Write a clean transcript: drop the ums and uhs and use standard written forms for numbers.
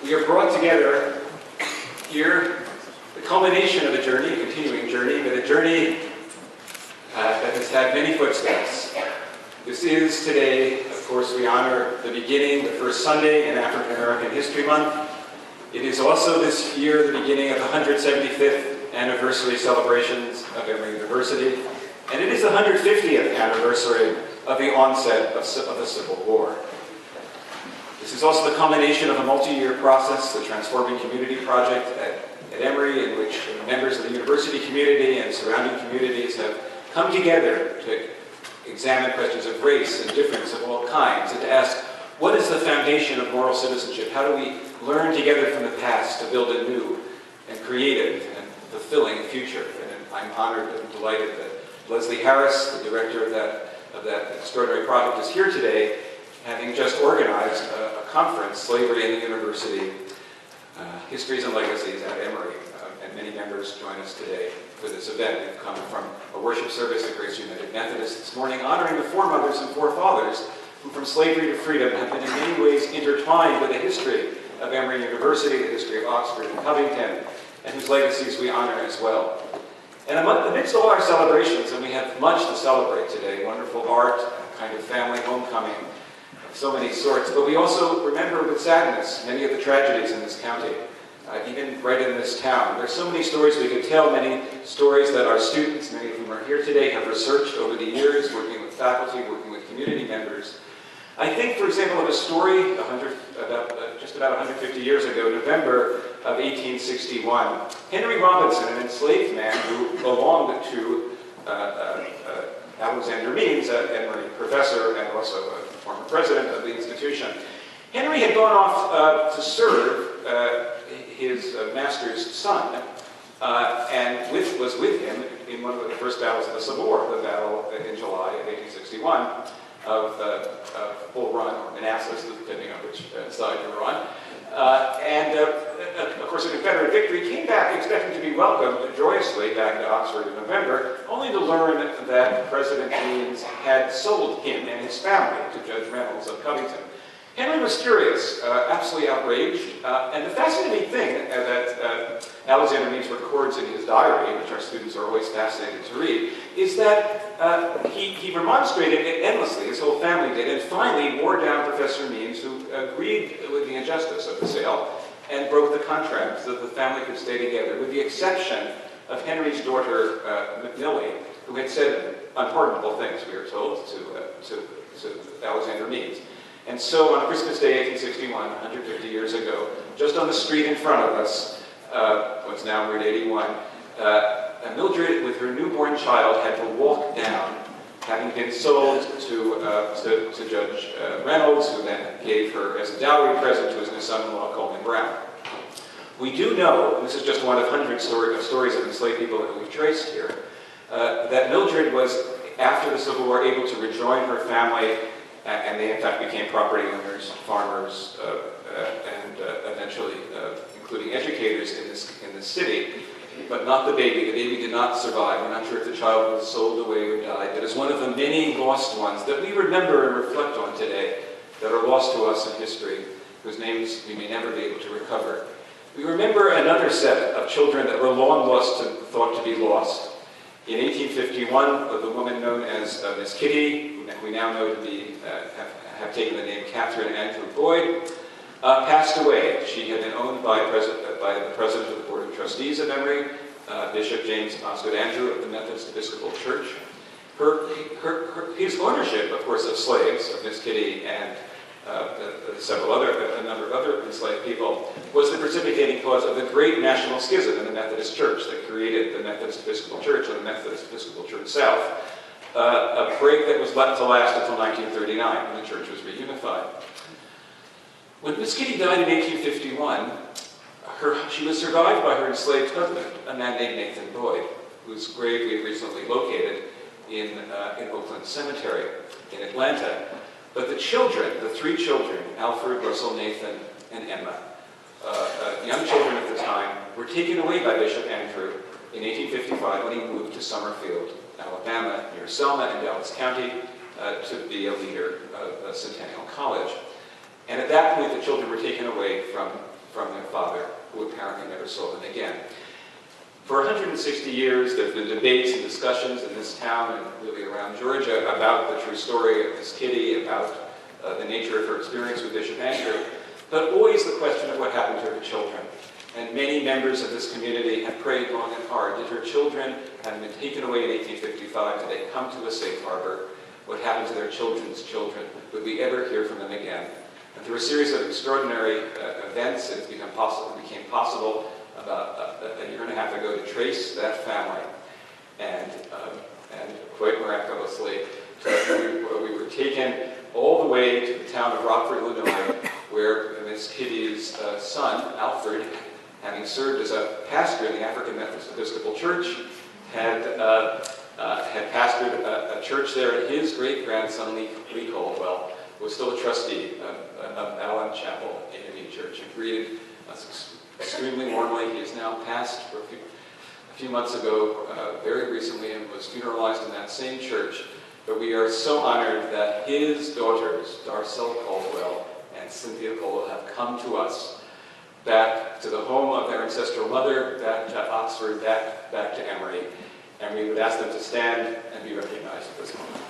We are brought together here, the culmination of a journey, a continuing journey, but a journey that has had many footsteps. This is today, of course, we honor the beginning, the first Sunday in African American History Month. It is also this year the beginning of the 175th anniversary celebrations of Emory University, and it is the 150th anniversary of the onset of the Civil War. This is also the culmination of a multi-year process, the Transforming Community Project at Emory, in which members of the university community and surrounding communities have come together to examine questions of race and difference of all kinds, and to ask, what is the foundation of moral citizenship? How do we learn together from the past to build a new and creative and fulfilling future? And I'm honored and delighted that Leslie Harris, the director of that extraordinary project, is here today, having just organized a conference, Slavery in the University, Histories and Legacies at Emory. And many members join us today for this event. They've come from a worship service at Grace United Methodist this morning, honoring the foremothers and forefathers who from slavery to freedom have been in many ways intertwined with the history of Emory University, the history of Oxford and Covington, and whose legacies we honor as well. And amidst all our celebrations, and we have much to celebrate today, wonderful art, a kind of family homecoming of so many sorts, but we also remember with sadness many of the tragedies in this county, even right in this town. There's so many stories we could tell, many stories that our students, many of whom are here today, have researched over the years, working with faculty, working with community members. I think, for example, of a story just about 150 years ago, November of 1861. Henry Robinson, an enslaved man who belonged to Auslander Means, an Emory professor and also a former president of the institution. Henry had gone off to serve his master's son, and was with him in one of the first battles of the Civil War, the battle in July of 1861 of Bull Run, or Manassas, depending on which side you were on. Of course, a Confederate victory, came back expecting to be welcomed joyously back to Oxford in November, only to learn that President Means had sold him and his family to Judge Reynolds of Covington. Henry was furious, absolutely outraged, and the fascinating thing that Auslander Means records in his diary, which our students are always fascinated to read, is that he remonstrated endlessly, his whole family did, and finally wore down Professor Means, who agreed with the injustice of the sale and broke the contract so that the family could stay together, with the exception of Henry's daughter, Millie, who had said unpardonable things, we are told, to Auslander Means. And so on Christmas Day, 1861, 150 years ago, just on the street in front of us, what's now Route 81, Mildred, with her newborn child, had to walk down, having been sold to Judge Reynolds, who then gave her as a dowry present to his new son-in-law, Coleman Brown. We do know, and this is just one of hundreds of stories of enslaved people that we've traced here, that Mildred was, after the Civil War, able to rejoin her family, and they in fact became property owners, farmers, and eventually including educators in this city, but not the baby. The baby did not survive. We're not sure if the child was sold away or died, but it's one of the many lost ones that we remember and reflect on today, that are lost to us in history, whose names we may never be able to recover. We remember another set of children that were long lost and thought to be lost. In 1851, the woman known as Miss Kitty, who we now know to be have taken the name Catherine Andrew Boyd, passed away. She had been owned by the president of the Board of Trustees of Emory, Bishop James Osgood Andrew of the Methodist Episcopal Church. His ownership, of course, of slaves, of Miss Kitty and a number of other enslaved people, was the precipitating cause of the great national schism in the Methodist Church that created the Methodist Episcopal Church and the Methodist Episcopal Church South, a break that was left to last until 1939, when the church was reunified. When Miss Kitty died in 1851, she was survived by her enslaved husband, a man named Nathan Boyd, whose grave we have recently located in Oakland Cemetery in Atlanta. But the children, the three children, Alfred, Russell, Nathan, and Emma, young children at the time, were taken away by Bishop Andrew in 1855 when he moved to Summerfield, Alabama, near Selma in Dallas County, to be a leader of Centennial College. And at that point, the children were taken away from their father, who apparently never saw them again. For 160 years, there have been debates and discussions in this town and really around Georgia about the true story of Miss Kitty, about the nature of her experience with Bishop Andrew, but always the question of what happened to her children. And many members of this community have prayed long and hard. Did her children, having been taken away in 1855, did they come to a safe harbor? What happened to their children's children? Would we ever hear from them again? And through a series of extraordinary events, it became possible about a year and a half ago to trace that family. And quite miraculously, we were taken all the way to the town of Rockford, Illinois, where Miss Kitty's son, Alfred, having served as a pastor in the African Methodist Episcopal Church, had pastored a church there, and his great-grandson, Lee Caldwell, was still a trustee of Allen Chapel AME Church, and greeted us extremely warmly. He is now passed for a few months ago, very recently, and was funeralized in that same church. But we are so honored that his daughters, Darcel Caldwell and Cynthia Caldwell, have come to us, back to the home of their ancestral mother, back to Oxford, back to Emory. And we would ask them to stand and be recognized at this moment.